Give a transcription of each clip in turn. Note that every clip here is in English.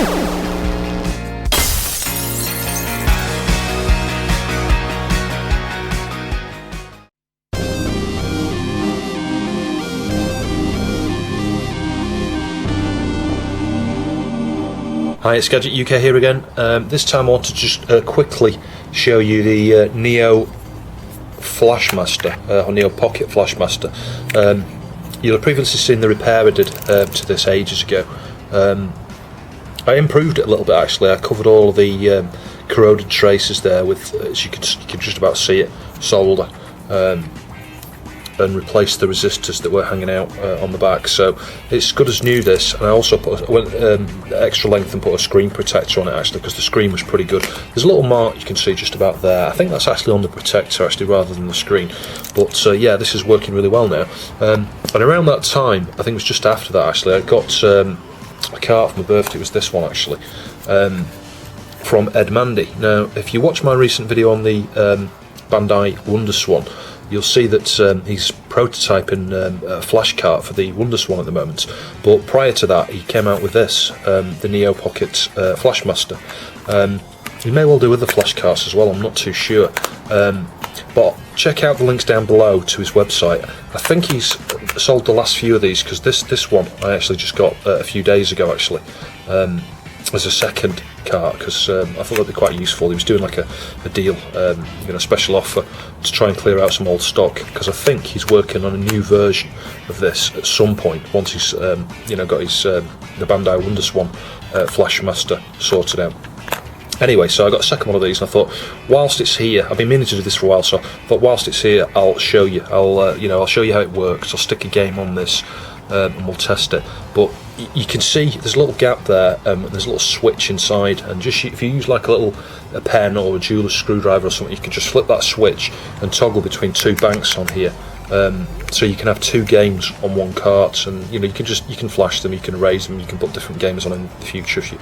Hi, it's Gadget UK here again. This time I want to just quickly show you the Neo Flash Masta, or Neo Pocket Flash Masta. You'll have previously seen the repair I did to this ages ago. I improved it a little bit actually. I covered all of the corroded traces there with, as you can just about see it, solder. And replaced the resistors that were hanging out on the back, so it's good as new this. And I also went extra length and put a screen protector on it actually, because the screen was pretty good. There's a little mark you can see just about there. I think that's actually on the protector actually rather than the screen, but yeah, this is working really well now. And around that time, I think it was just after that actually, I got a card for my birthday. It was this one actually, from Ed Mandy. Now if you watch my recent video on the Bandai WonderSwan, you'll see that he's prototyping a flash cart for the WonderSwan at the moment. But prior to that, he came out with this, the Neo Pocket Flash Masta. He may well do other flash carts as well, I'm not too sure. But check out the links down below to his website. I think he's sold the last few of these, because this one I actually just got a few days ago actually. As a second cart, because I thought that'd be quite useful. He was doing like a deal, special offer to try and clear out some old stock, because I think he's working on a new version of this at some point once he's got his the Bandai WonderSwan Flash Masta sorted out. Anyway, so I got a second one of these, and I thought, whilst it's here, I've been meaning to do this for a while, so I thought whilst it's here, I'll show you. I'll show you how it works. I'll stick a game on this, and we'll test it. But you can see there's a little gap there, there's a little switch inside, and just if you use like a pen or a jeweler's screwdriver or something, you can just flip that switch and toggle between two banks on here, so you can have two games on one cart, and you can flash them, you can erase them, you can put different games on in the future if you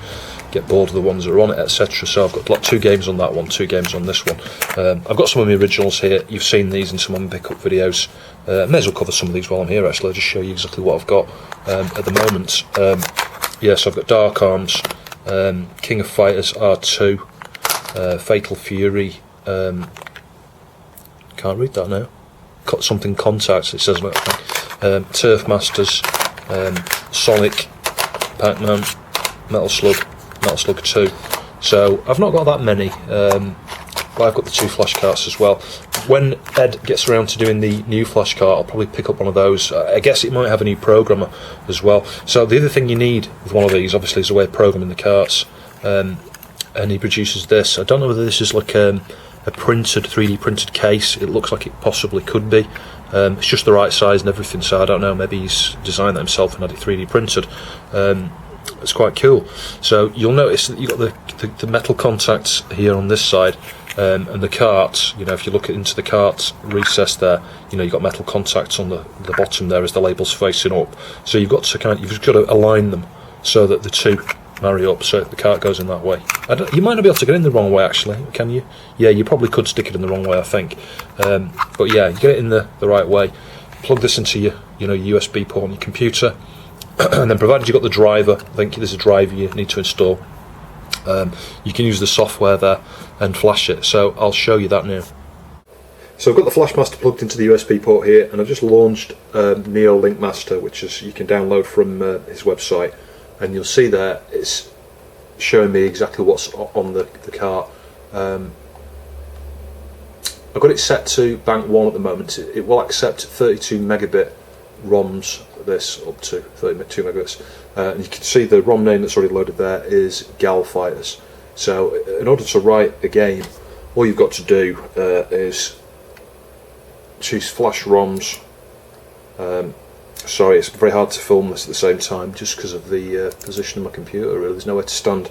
get bored of the ones that are on it, etc. So I've got two games on that one, two games on this one. I've got some of my originals here. You've seen these in some of my pickup videos. May as well cover some of these while I'm here actually. I'll just show you exactly what I've got at the moment. So I've got Dark Arms, King of Fighters R2, Fatal Fury, can't read that now, got something Contacts it says, Turf Masters, Sonic, Pac-Man, Metal Slug 2. So I've not got that many, but I've got the two flash carts as well. When Ed gets around to doing the new flash cart, I'll probably pick up one of those. I guess it might have a new programmer as well. So the other thing you need with one of these, obviously, is a way of programming the carts. And he produces this. I don't know whether this is like a printed, 3D printed case. It looks like it possibly could be. It's just the right size and everything, so I don't know. Maybe he's designed that himself and had it 3D printed. It's quite cool. So you'll notice that you've got the metal contacts here on this side. And the cart, if you look into the cart recess there, you've got metal contacts on the bottom there as the label's facing up. So you've got to align them so that the two marry up, so the cart goes in that way. You might not be able to get in the wrong way actually, can you? Yeah, you probably could stick it in the wrong way, I think. But yeah, you get it in the right way. Plug this into your USB port on your computer, and then provided you've got the driver, I think there's a driver you need to install. You can use the software there and flash it, so I'll show you that now. So I've got the Flash Master plugged into the USB port here, and I've just launched Neo Link Master, which is you can download from his website, and you'll see there it's showing me exactly what's on the cart. I've got it set to bank 1 at the moment. It will accept 32 megabit ROMs, this up to 32 megabits. And you can see the ROM name that's already loaded there is Gal Fighters. So in order to write a game, all you've got to do is choose flash ROMs. Sorry, it's very hard to film this at the same time just because of the position of my computer. Really, there's nowhere to stand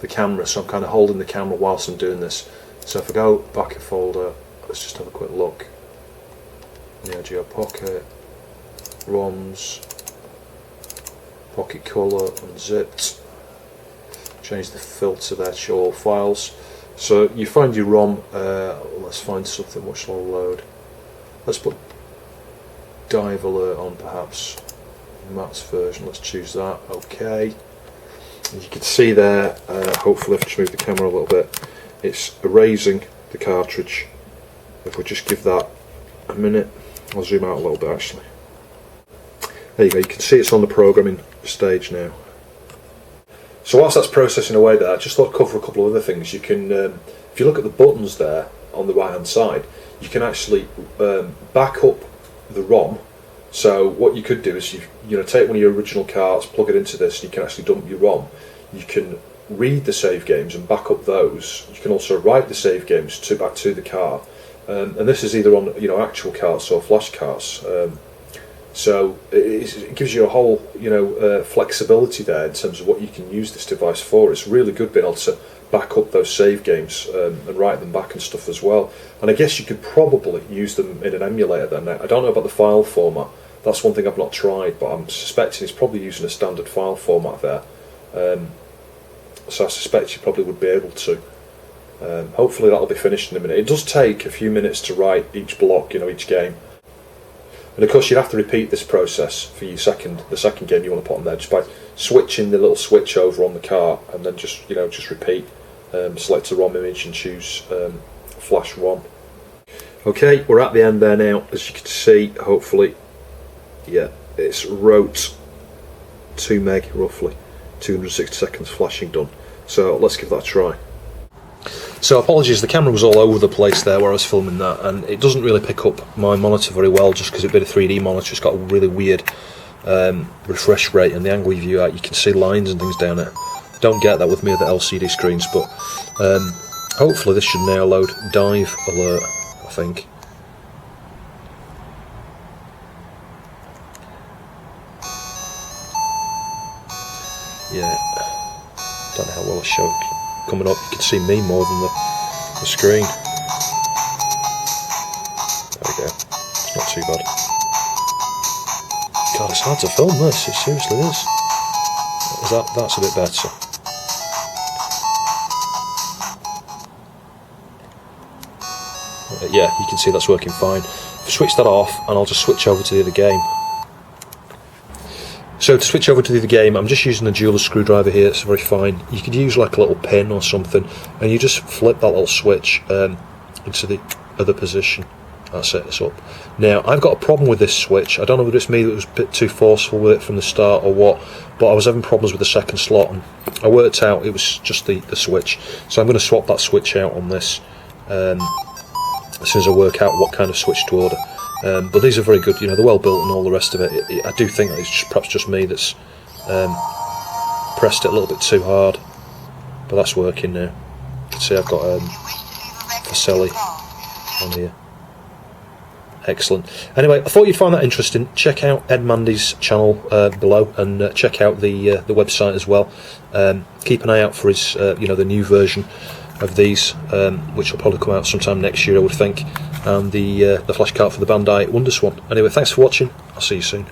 the camera, so I'm kind of holding the camera whilst I'm doing this. So if I go back a folder, let's just have a quick look. Neo Geo Pocket, ROMs, Pocket Color, unzipped. Change the filter there to show all files. So you find your ROM. Let's find something. What shall I load? Let's put Dive Alert on, perhaps. Matt's version. Let's choose that. Okay. As you can see there, hopefully if I just move the camera a little bit, it's erasing the cartridge. If we just give that a minute, I'll zoom out a little bit actually. There you go, you can see it's on the programming stage now. So whilst that's processing away there, I just thought I'd cover a couple of other things. You can, if you look at the buttons there on the right hand side, you can actually back up the ROM. So what you could do is you take one of your original carts, plug it into this, and you can actually dump your ROM. You can read the save games and back up those. You can also write the save games back to the cart, and this is either on actual carts or flash carts. So it gives you a whole flexibility there in terms of what you can use this device for. It's really good being able to back up those save games and write them back and stuff as well. And I guess you could probably use them in an emulator then. I don't know about the file format. That's one thing I've not tried, but I'm suspecting it's probably using a standard file format there. So I suspect you probably would be able to. Hopefully that'll be finished in a minute. It does take a few minutes to write each block, each game. And of course you'd have to repeat this process for the second game you want to put on there, just by switching the little switch over on the cart, and then just repeat. Select a ROM image and choose Flash ROM. Okay, we're at the end there now. As you can see, hopefully, yeah, it's wrote 2 meg roughly, 260 seconds flashing done. So let's give that a try. So apologies, the camera was all over the place there where I was filming that, and it doesn't really pick up my monitor very well just because it's a bit of 3D monitor. It's got a really weird refresh rate, and the angle you view out, you can see lines and things down it. Don't get that with me with the LCD screens, but hopefully this should now load dive alert, I think. Yeah, don't know how well I show it coming up. You can see me more than the screen. There we go, it's not too bad. God, it's hard to film this, it seriously is. That's a bit better. Yeah, you can see that's working fine. Switch that off and I'll just switch over to the other game. So to switch over to the other game, I'm just using a jeweler's screwdriver here. It's very fine. You could use like a little pin or something, and you just flip that little switch into the other position. That's it, it's up. Now, I've got a problem with this switch. I don't know whether it's me that was a bit too forceful with it from the start or what, but I was having problems with the second slot, and I worked out it was just the switch. So I'm going to swap that switch out on this as soon as I work out what kind of switch to order. But these are very good, they're well built and all the rest of it. I do think that it's perhaps just me that's pressed it a little bit too hard, but that's working now. You can see I've got Facelli on here. Excellent. Anyway, I thought you'd find that interesting. Check out Ed Mandy's channel below, and check out the website as well. Keep an eye out for his, the new version of these, which will probably come out sometime next year, I would think, and the flash cart for the Bandai WonderSwan. Anyway, thanks for watching. I'll see you soon.